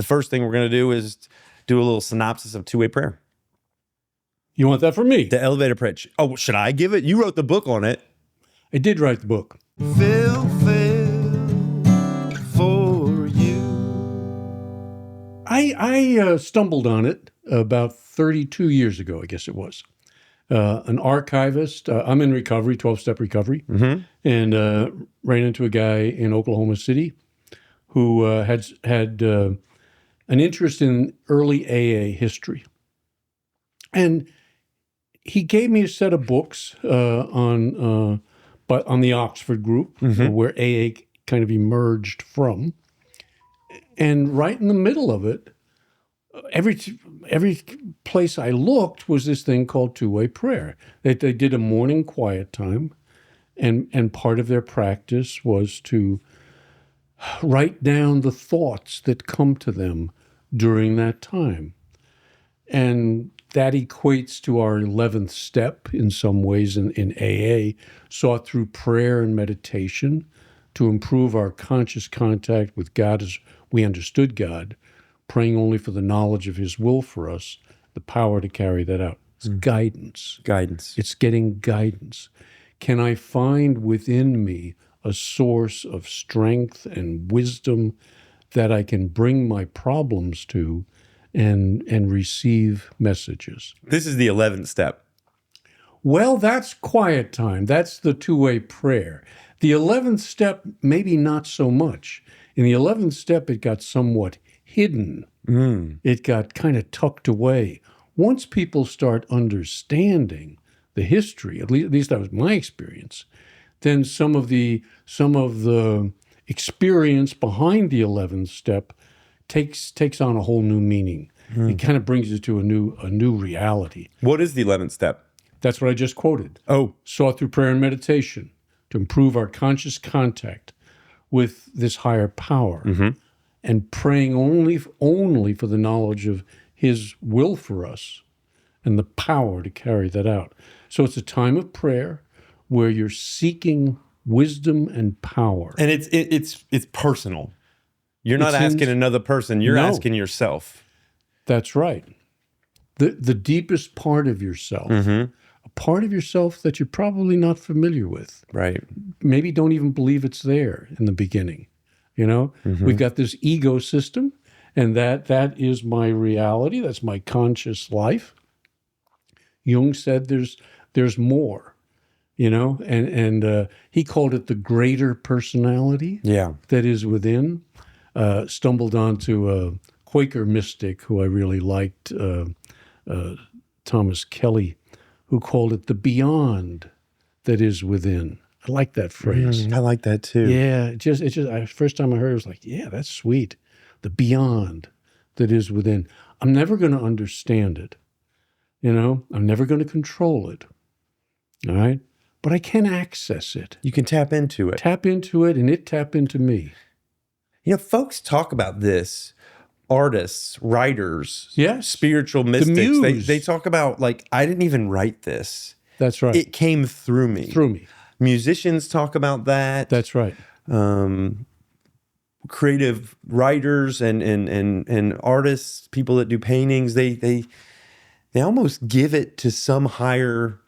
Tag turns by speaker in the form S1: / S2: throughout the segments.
S1: the first thing we're going to do is do a little synopsis of two-way prayer.
S2: You want that from me?
S1: The elevator pitch. Oh, should I give it? You wrote the book on it.
S2: I did write the book.
S1: Phil for you.
S2: I stumbled on it about 32 years ago, I guess it was. An archivist. I'm in recovery, 12-step recovery, and ran into a guy in Oklahoma City who had an interest in early AA history. And he gave me a set of books on the Oxford group, where AA kind of emerged from. And right in the middle of it, every place I looked was this thing called two-way prayer. They did a morning quiet time, and part of their practice was to write down the thoughts that come to them during that time. And that equates to our 11th step in some ways in AA, sought through prayer and meditation to improve our conscious contact with God as we understood God, praying only for the knowledge of his will for us, the power to carry that out. It's guidance.
S1: Guidance.
S2: It's getting guidance. Can I find within me a source of strength and wisdom that I can bring my problems to and receive messages?
S1: This is the 11th step.
S2: Well, that's quiet time. That's the two-way prayer. The 11th step, maybe not so much. In the 11th step, it got somewhat hidden. It got kind of tucked away. Once people start understanding the history, at least that was my experience, then some of the experience behind the 11th step takes on a whole new meaning. It kind of brings it to a new reality.
S1: What is the 11th step?
S2: That's what I just quoted.
S1: Oh.
S2: Sought through prayer and meditation to improve our conscious contact with this higher power, and praying only for the knowledge of his will for us and the power to carry that out. So it's a time of prayer where you're seeking wisdom and power.
S1: And it's personal. You're not asking another person. You're asking yourself.
S2: That's right. The deepest part of yourself, a part of yourself that you're probably not familiar with.
S1: Right.
S2: Maybe don't even believe it's there in the beginning. You know, we've got this ego system, and that is my reality. That's my conscious life. Jung said there's more, you know, and he called it the greater personality that is within. Stumbled onto a Quaker mystic who I really liked, Thomas Kelly, who called it the beyond that is within. I like that phrase.
S1: I like that too.
S2: Yeah, it just first time I heard it, I was like, yeah, that's sweet. The beyond that is within. I'm never going to understand it. You know, I'm never going to control it. All right? But I can access it.
S1: You can tap into it.
S2: Tap into it, and it tap into me.
S1: You know, folks talk about this. Artists, writers,
S2: yes,
S1: spiritual mystics. They talk about, like, I didn't even write this.
S2: That's right.
S1: It came through me.
S2: Through me.
S1: Musicians talk about that.
S2: That's right.
S1: Creative writers and artists, people that do paintings, they almost give it to some higher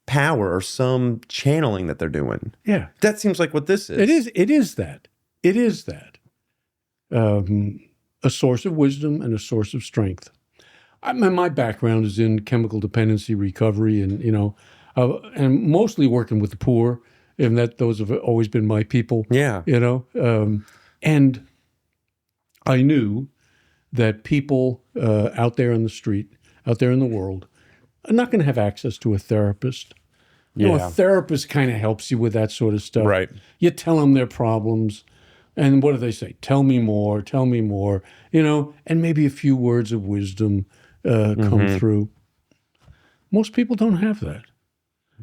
S1: power or some channeling that they're doing.
S2: Yeah.
S1: That seems like what this is.
S2: It is that. A source of wisdom and a source of strength. My background is in chemical dependency recovery, and and mostly working with the poor, and those have always been my people.
S1: Yeah,
S2: and I knew that people out there on the street, out there in the world, are not going to have access to a therapist. You know, a therapist kind of helps you with that sort of stuff.
S1: Right.
S2: You tell them their problems. And what do they say? Tell me more, you know, and maybe a few words of wisdom come through. Most people don't have that.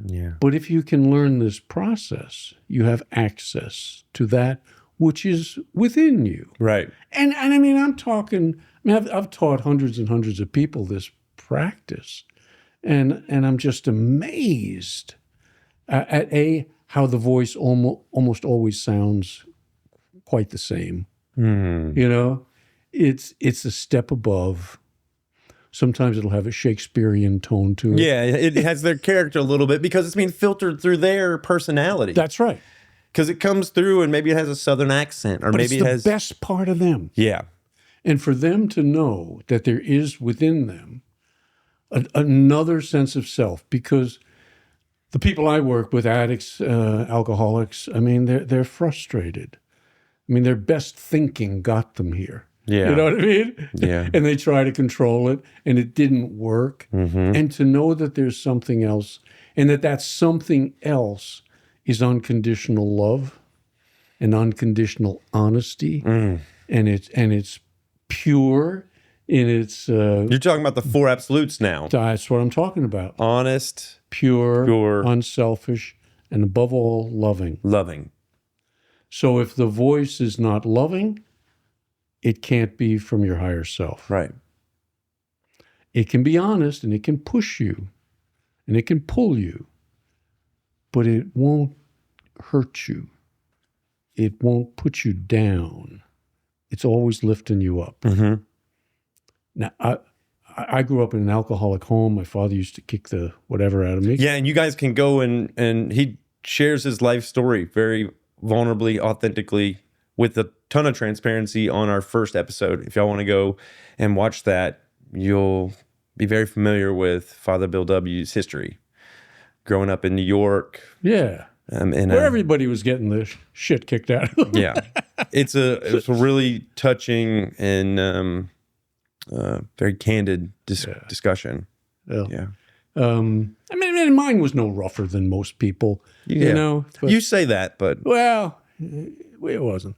S1: Yeah.
S2: But if you can learn this process, you have access to that which is within you.
S1: Right.
S2: And I mean, I've taught hundreds and hundreds of people this practice, and I'm just amazed at how the voice almost always sounds quite the same, you know, it's a step above. Sometimes it'll have a Shakespearean tone to it.
S1: Yeah, it has their character a little bit because it's being filtered through their personality.
S2: That's right.
S1: Because it comes through and maybe it has a southern accent or
S2: But
S1: maybe
S2: it's
S1: it
S2: the
S1: has.
S2: best part of them.
S1: Yeah.
S2: And for them to know that there is within them another sense of self, because the people I work with, addicts, alcoholics, I mean, they're frustrated. I mean, their best thinking got them here.
S1: Yeah.
S2: You know what I mean?
S1: Yeah.
S2: And they try to control it, and it didn't work. And to know that there's something else, and that something else is unconditional love and unconditional honesty, and it's pure in its.
S1: You're talking about the four absolutes now.
S2: That's what I'm talking about.
S1: Honest,
S2: Pure, unselfish, and above all, loving.
S1: loving.
S2: So if the voice is not loving, it can't be from your higher self.
S1: Right.
S2: It can be honest, and it can push you, and it can pull you, but it won't hurt you. It won't put you down. It's always lifting you up. Now, I grew up in an alcoholic home. My father used to kick the whatever out of me.
S1: Yeah, and you guys can go and he shares his life story very vulnerably, authentically, with a ton of transparency on our first episode. If y'all want to go and watch that, you'll be very familiar with Father Bill W.'s history. Growing up in New York.
S2: Yeah. Where everybody was getting the shit kicked out of them.
S1: Yeah. It's a really touching and very candid discussion. Yeah.
S2: I mean, mine was no rougher than most people, you know. But,
S1: you say that, but
S2: well, it wasn't.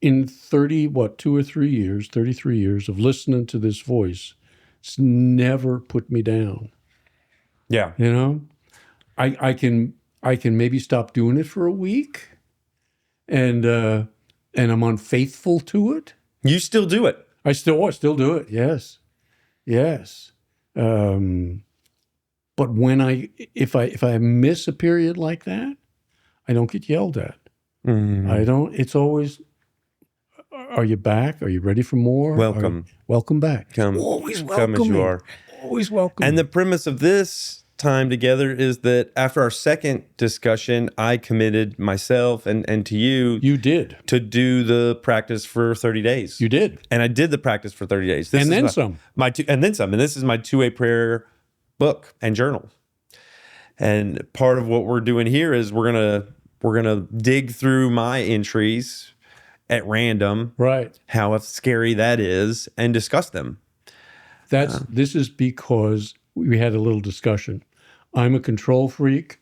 S2: In 33 years of listening to this voice, it's never put me down.
S1: yeah,
S2: You know, I can maybe stop doing it for a week, and I'm unfaithful to it.
S1: you still do it.
S2: I still do it. Yes. But when if I miss a period like that, I don't get yelled at. I don't. It's always, are you back? Are you ready for more?
S1: Welcome.
S2: Welcome back.
S1: Come,
S2: Always
S1: come as you
S2: welcoming.
S1: are.
S2: Always welcome.
S1: And the premise of this time together is that after our second discussion, I committed myself and to you.
S2: You did.
S1: To do the practice for 30 days.
S2: You did.
S1: And I did the practice for 30 days.
S2: And then some.
S1: And then some. And this is my 2-way prayer book and journal. And part of what we're doing here is we're gonna dig through my entries at random.
S2: Right.
S1: How scary that is, and discuss them.
S2: This is because we had a little discussion. I'm a control freak.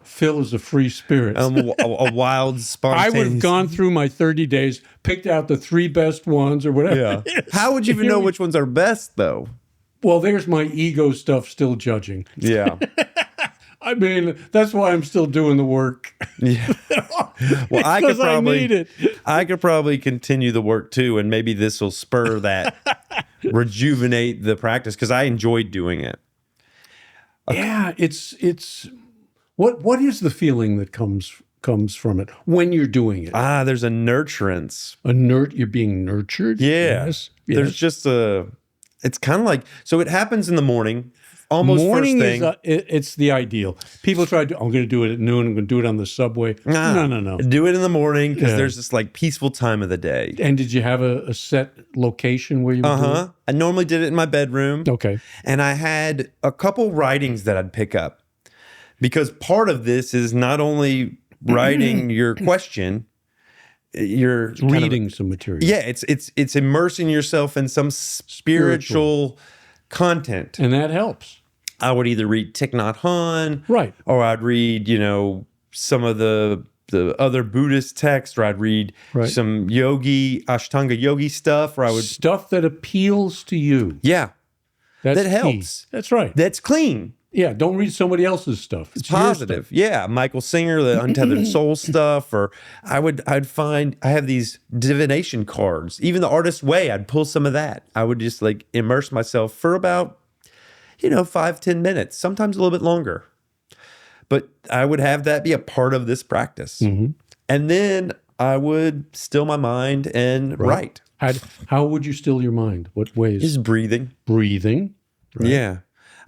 S2: Phil is a free spirit.
S1: A wild, spontaneous.
S2: I would have gone through my 30 days, picked out the 3 best ones or whatever.
S1: Yeah. How would you even know which ones are best, though?
S2: Well, there's my ego stuff still judging.
S1: Yeah.
S2: I mean, that's why I'm still doing the work.
S1: Yeah. Well, I could probably continue the work too, and maybe this will spur that, rejuvenate the practice, because I enjoyed doing it.
S2: Yeah, it's what is the feeling that comes from it when you're doing it?
S1: There's a nurturance.
S2: You're being nurtured?
S1: Yeah.
S2: Yes.
S1: There's just it's kind of like, so it happens in the morning. Almost
S2: morning
S1: first thing.
S2: It's the ideal. People try to, I'm going to do it at noon. I'm going to do it on the subway. No.
S1: Do it in the morning because there's this like peaceful time of the day.
S2: And did you have a set location where you would do it?
S1: I normally did it in my bedroom.
S2: Okay.
S1: And I had a couple writings that I'd pick up, because part of this is not only writing your question, you're
S2: reading some material.
S1: Yeah, it's immersing yourself in some spiritual content.
S2: And that helps.
S1: I would either read Thich Nhat Hanh,
S2: right,
S1: or I'd read, some of the other Buddhist texts, or I'd read some Ashtanga yogi stuff, or I would
S2: stuff that appeals to you.
S1: Yeah, that helps.
S2: Key. That's right.
S1: That's clean.
S2: Yeah, don't read somebody else's stuff.
S1: It's positive. Stuff. Yeah, Michael Singer, the Untethered Soul stuff, or I'd find I have these divination cards. Even the Artist's Way, I'd pull some of that. I would just like immerse myself for about 5-10 minutes, sometimes a little bit longer. But I would have that be a part of this practice.
S2: Mm-hmm.
S1: And then I would still my mind and write.
S2: How would you still your mind? What ways?
S1: Just breathing.
S2: Breathing. Right.
S1: Yeah.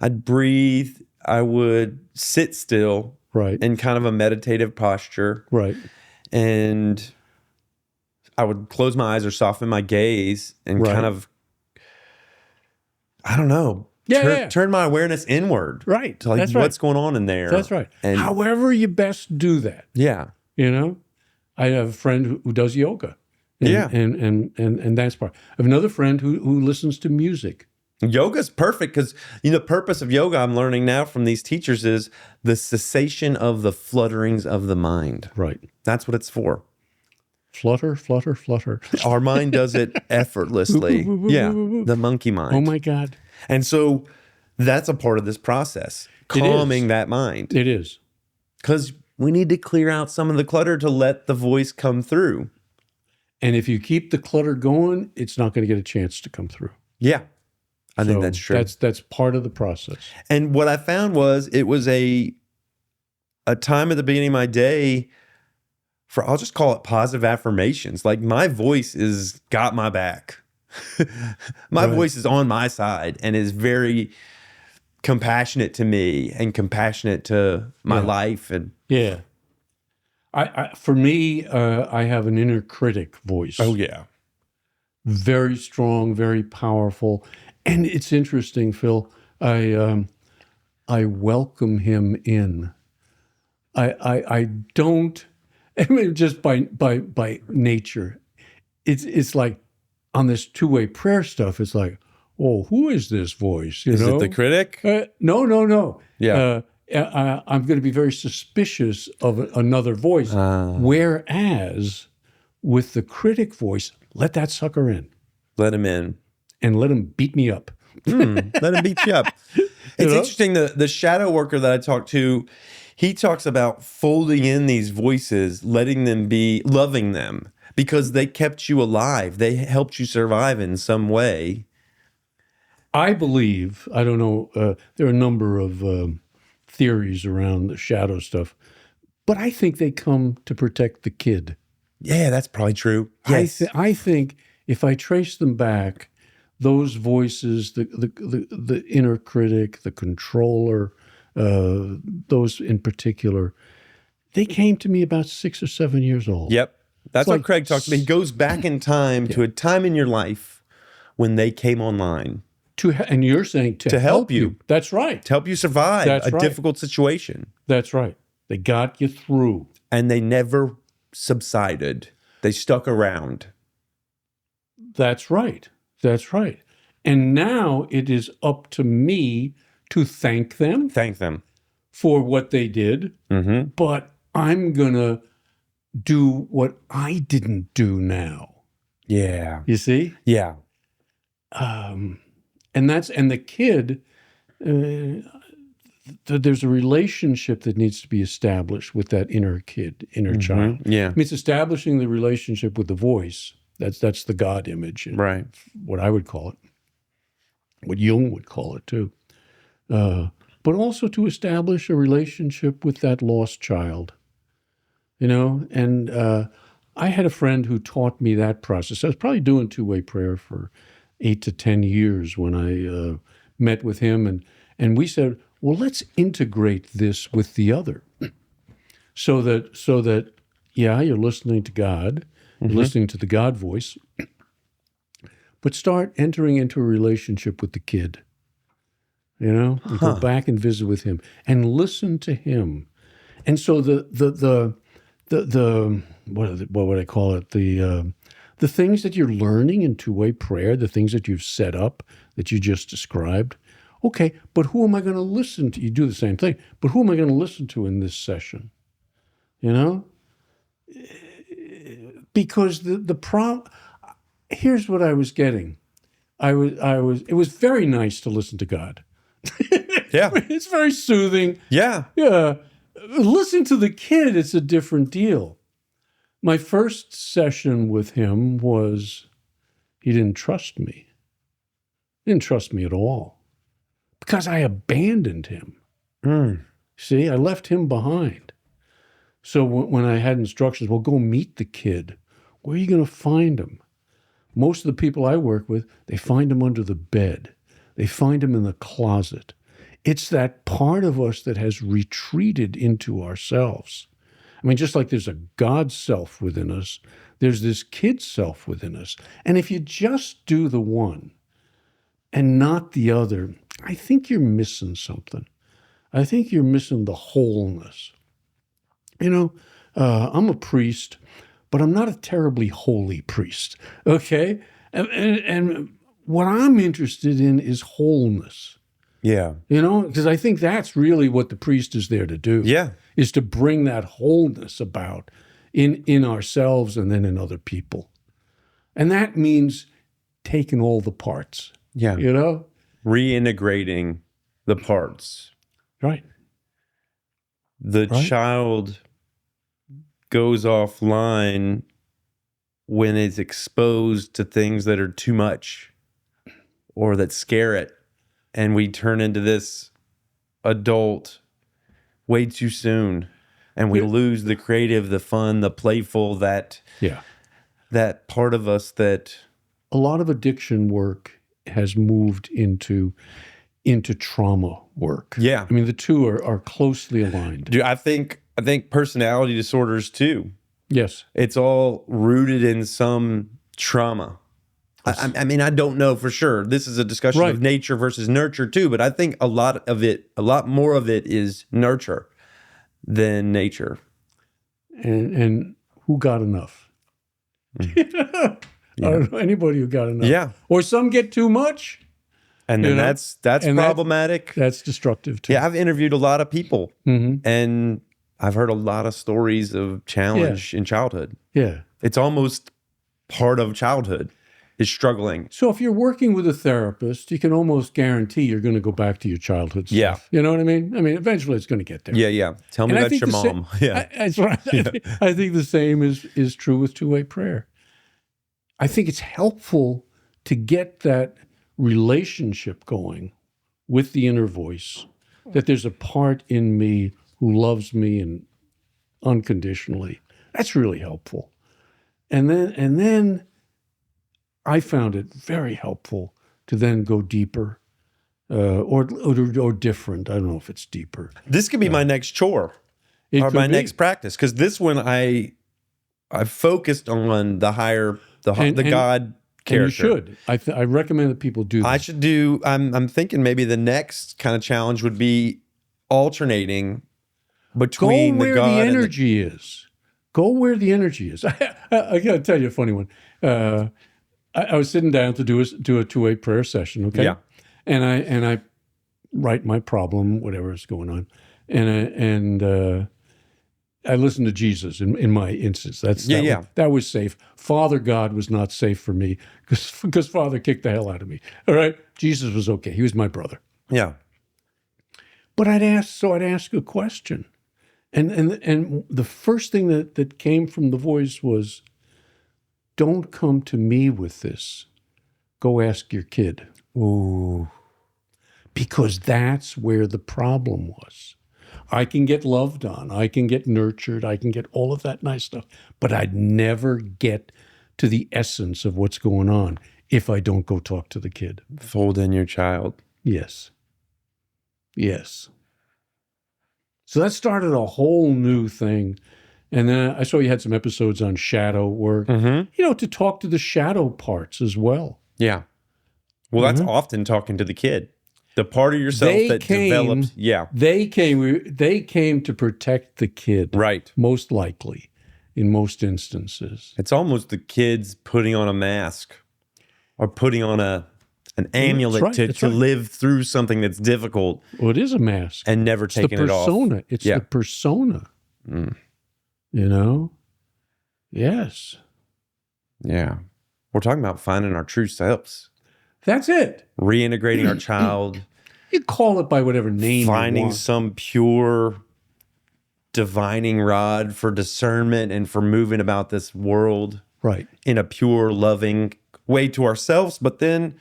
S1: I'd breathe. I would sit still
S2: Right.
S1: in kind of a meditative posture.
S2: Right.
S1: And I would close my eyes or soften my gaze and
S2: Right.
S1: kind of, I don't know, turn my awareness inward.
S2: Right.
S1: To like
S2: That's
S1: what's
S2: right.
S1: going on in there.
S2: That's right.
S1: And
S2: however you best do that.
S1: yeah.
S2: You know, I have a friend who does yoga. And that's part. I have another friend who listens to music.
S1: Yoga's perfect because the purpose of yoga I'm learning now from these teachers is the cessation of the flutterings of the mind.
S2: Right.
S1: That's what it's for.
S2: Flutter, flutter, flutter.
S1: Our mind does it effortlessly. Yeah, the monkey mind.
S2: Oh my God.
S1: And so that's a part of this process, calming that mind.
S2: It is.
S1: Because we need to clear out some of the clutter to let the voice come through.
S2: And if you keep the clutter going, it's not going to get a chance to come through.
S1: Yeah, I think that's true.
S2: That's part of the process.
S1: And what I found was it was a time at the beginning of my day for, I'll just call it positive affirmations. Like my voice is got my back. My voice is on my side and is very compassionate to me and compassionate to my life. And
S2: yeah. For me, I have an inner critic voice.
S1: oh yeah.
S2: Very strong, very powerful. And it's interesting, Phil. I welcome him in. I don't, I mean, just by nature. It's like on this two-way prayer stuff, it's like, oh, who is this voice?
S1: Is it the critic?
S2: No.
S1: Yeah.
S2: I'm going to be very suspicious of another voice. Whereas with the critic voice, let that sucker in.
S1: Let him in.
S2: And let him beat me up.
S1: Let him beat you up. It's interesting, the shadow worker that I talked to, he talks about folding in these voices, letting them be, loving them, because they kept you alive. They helped you survive in some way.
S2: I believe, I don't know, there are a number of theories around the shadow stuff, but I think they come to protect the kid.
S1: Yeah, that's probably true. Yes.
S2: I think if I trace them back, those voices, the inner critic, the controller, those in particular, they came to me about 6 or 7 years old.
S1: Yep. That's what
S2: like,
S1: Craig talks about. He goes back in time to a time in your life when they came online.
S2: And you're saying to help you. That's right.
S1: To help you survive a difficult situation.
S2: That's right. They got you through.
S1: And they never subsided. They stuck around.
S2: That's right. That's right. And now it is up to me to thank them.
S1: Thank them.
S2: For what they did.
S1: Mm-hmm.
S2: But I'm going to do what I didn't do now.
S1: Yeah.
S2: You see?
S1: Yeah.
S2: And the kid, there's a relationship that needs to be established with that inner child.
S1: Yeah.
S2: I mean, it's establishing the relationship with the voice. That's the God image.
S1: Right.
S2: What I would call it. What Jung would call it too. But also to establish a relationship with that lost child. And I had a friend who taught me that process. I was probably doing two-way prayer for 8 to 10 years when I met with him. And we said, well, let's integrate this with the other. So that, yeah, you're listening to God, you're listening to the God voice, but start entering into a relationship with the kid, and go back and visit with him and listen to him. And so the what would I call it? The things that you're learning in two-way prayer, the things that you've set up that you just described. Okay, but who am I going to listen to? You do the same thing, but who am I going to listen to in this session? Because here's what I was getting. It was very nice to listen to God.
S1: Yeah.
S2: It's very soothing.
S1: Yeah.
S2: Yeah. Listen to the kid, it's a different deal. My first session with him was he didn't trust me. He didn't trust me at all because I abandoned him. See, I left him behind. So when I had instructions, well, go meet the kid. Where are you going to find him? Most of the people I work with, they find him under the bed. They find him in the closet. It's that part of us that has retreated into ourselves. I mean, just like there's a God self within us, there's this kid self within us. And if you just do the one and not the other, I think you're missing something. I think you're missing the wholeness. I'm a priest, but I'm not a terribly holy priest, okay? And what I'm interested in is wholeness.
S1: Yeah.
S2: Because I think that's really what the priest is there to do.
S1: Yeah.
S2: Is to bring that wholeness about in ourselves and then in other people. And that means taking all the parts.
S1: Yeah. Reintegrating the parts.
S2: Right.
S1: The child goes offline when it's exposed to things that are too much or that scare it. And we turn into this adult way too soon. And we lose the creative, the fun, the playful, that part of us that...
S2: A lot of addiction work has moved into trauma work.
S1: Yeah.
S2: I mean, the two are closely aligned.
S1: Dude, I think personality disorders too.
S2: Yes.
S1: It's all rooted in some trauma. I mean, I don't know for sure. This is a discussion of nature versus nurture too, but I think a lot more of it is nurture than nature.
S2: And who got enough? I don't know anybody who got enough.
S1: Yeah.
S2: Or some get too much.
S1: And then that's problematic.
S2: That's destructive too.
S1: Yeah, I've interviewed a lot of people, and I've heard a lot of stories of challenge in childhood.
S2: Yeah.
S1: It's almost part of childhood is struggling.
S2: So if you're working with a therapist, you can almost guarantee you're going to go back to your childhood stuff.
S1: Yeah.
S2: You know what I mean? I mean, eventually it's going to get there.
S1: Yeah, yeah. Tell me about your mom.
S2: That's right. I think the same is true with two-way prayer. I think it's helpful to get that relationship going with the inner voice, that there's a part in me who loves me and unconditionally. That's really helpful. And then I found it very helpful to then go deeper or different. I don't know if it's deeper.
S1: This could be my next chore or my next practice, because this one I focused on the higher, the God character.
S2: And you should. I recommend that people do that.
S1: I should do. I'm thinking maybe the next kind of challenge would be alternating between
S2: go where
S1: the God
S2: the energy is. Go where the energy is. I got to tell you a funny one. I was sitting down to do a two-way prayer session. Okay.
S1: Yeah.
S2: And I write my problem, whatever is going on, and I listened to Jesus in my instance. That was safe. Father God was not safe for me because Father kicked the hell out of me. All right. Jesus was okay. He was my brother.
S1: Yeah.
S2: But I'd ask a question. And the first thing that came from the voice was, don't come to me with this. Go ask your kid.
S1: Ooh.
S2: Because that's where the problem was. I can get loved on. I can get nurtured. I can get all of that nice stuff. But I'd never get to the essence of what's going on if I don't go talk to the kid.
S1: Fold in your child.
S2: Yes. Yes. So that started a whole new thing. And then I saw you had some episodes on shadow work, to talk to the shadow parts as well.
S1: Yeah. Well, that's often talking to the kid. The part of yourself developed. Yeah.
S2: They came to protect the kid.
S1: Right.
S2: Most likely, in most instances.
S1: It's almost the kids putting on a mask or putting on an amulet to live through something that's difficult.
S2: Well, it is a mask.
S1: And never taking it off.
S2: It's the persona.
S1: Mm.
S2: Yes.
S1: Yeah. We're talking about finding our true selves.
S2: That's it.
S1: Reintegrating our child.
S2: You call it by whatever name
S1: finding
S2: you want.
S1: some pure divining rod for discernment and for moving about this world.
S2: Right.
S1: In a pure, loving way to ourselves, but then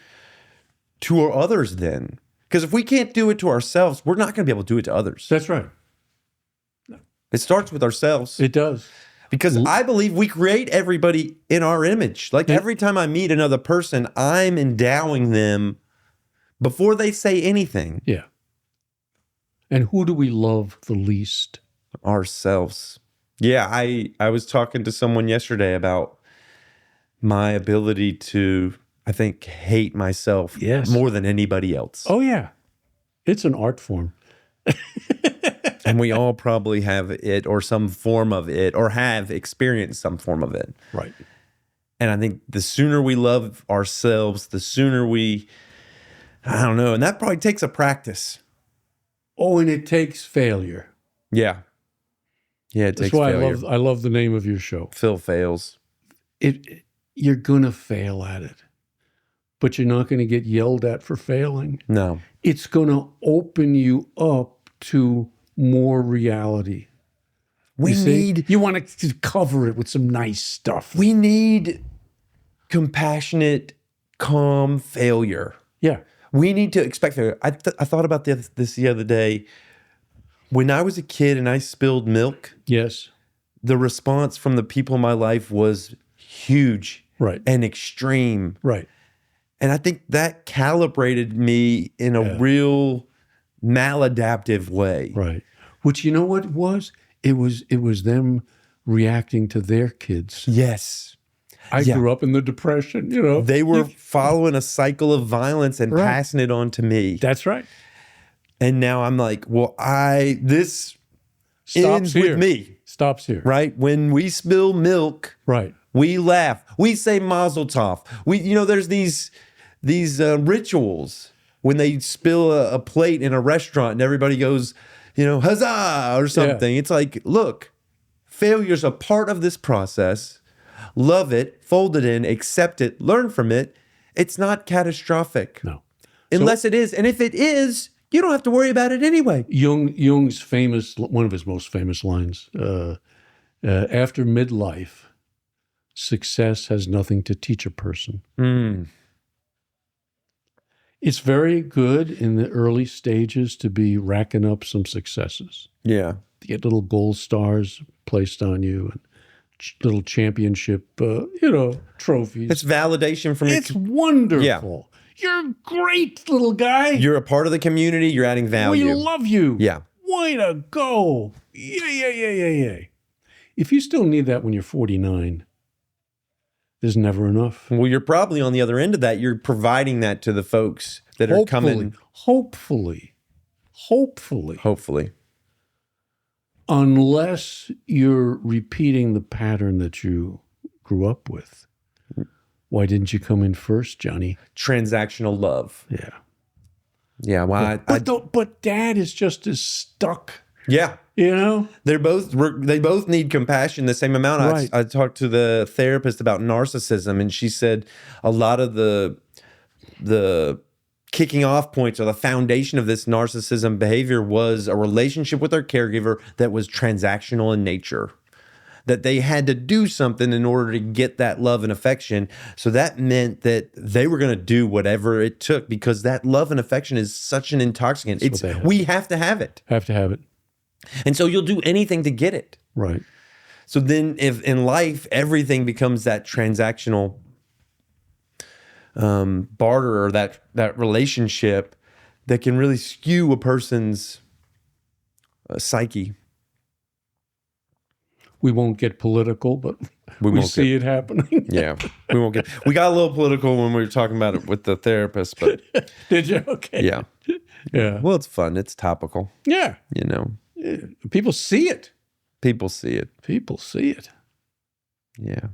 S1: to our others then. Because if we can't do it to ourselves, we're not going to be able to do it to others.
S2: That's right.
S1: It starts with ourselves.
S2: It does.
S1: Because I believe we create everybody in our image. Like every time I meet another person, I'm endowing them before they say anything.
S2: Yeah. And who do we love the least?
S1: Ourselves. Yeah, I was talking to someone yesterday about my ability to, I think, hate myself more than anybody else.
S2: Oh, yeah. It's an art form.
S1: And we all probably have it or some form of it or have experienced some form of it.
S2: Right.
S1: And I think the sooner we love ourselves, the sooner I don't know. And that probably takes a practice.
S2: Oh, and it takes failure.
S1: Yeah. Yeah, it takes failure.
S2: That's why I love the name of your show.
S1: Phails.
S2: You're going to fail at it, but you're not going to get yelled at for failing.
S1: No.
S2: It's going to open you up to more reality. You want to cover it with some nice stuff.
S1: We need compassionate, calm failure.
S2: Yeah.
S1: We need to expect failure. I thought about this the other day. When I was a kid and I spilled milk,
S2: yes,
S1: the response from the people in my life was huge,
S2: right,
S1: and extreme,
S2: right.
S1: And I think that calibrated me in a real maladaptive way,
S2: right. Which, you know what it was? It was them reacting to their kids.
S1: Yes.
S2: I grew up in the Depression, you know.
S1: They were following a cycle of violence and passing it on to me.
S2: That's right.
S1: And now I'm like, well, this ends
S2: Stops here.
S1: with me.
S2: Stops here.
S1: Right? When we spill milk,
S2: right,
S1: we laugh. We say Mazel Tov. There's these rituals when they spill a plate in a restaurant and everybody goes, huzzah or something. Yeah. It's like, look, failure's a part of this process. Love it, fold it in, accept it, learn from it. It's not catastrophic.
S2: No.
S1: Unless it is. And if it is, you don't have to worry about it anyway.
S2: Jung's one of his most famous lines, after midlife, success has nothing to teach a person.
S1: Mm.
S2: It's very good in the early stages to be racking up some successes.
S1: Yeah.
S2: To get little gold stars placed on you and little championship, trophies.
S1: It's validation from
S2: It's wonderful.
S1: Yeah.
S2: You're great, little guy.
S1: You're a part of the community. You're adding value.
S2: We love you.
S1: Yeah.
S2: Way to go. Yeah. If you still need that when you're 49, there's never enough.
S1: Well, you're probably on the other end of that. You're providing that to the folks that are coming.
S2: Hopefully. Unless you're repeating the pattern that you grew up with. Why didn't you come in first, Johnny?
S1: Transactional love.
S2: Yeah.
S1: Yeah. Well,
S2: but Dad is just as stuck.
S1: Yeah. They both need compassion the same amount.
S2: Right.
S1: I talked to the therapist about narcissism, and she said a lot of the kicking off points or the foundation of this narcissism behavior was a relationship with their caregiver that was transactional in nature. That they had to do something in order to get that love and affection. So that meant that they were going to do whatever it took because that love and affection is such an intoxicant. We have to have it.
S2: Have to have it.
S1: And so you'll do anything to get it.
S2: Right.
S1: So then if in life, everything becomes that transactional barter or that relationship that can really skew a person's psyche.
S2: We won't get political, but we see it happening.
S1: Yeah. We got a little political when we were talking about it with the therapist, but
S2: did you? Okay.
S1: Yeah.
S2: Yeah.
S1: Well, it's fun. It's topical.
S2: Yeah.
S1: Yeah.
S2: People see it.
S1: People see it. Yeah.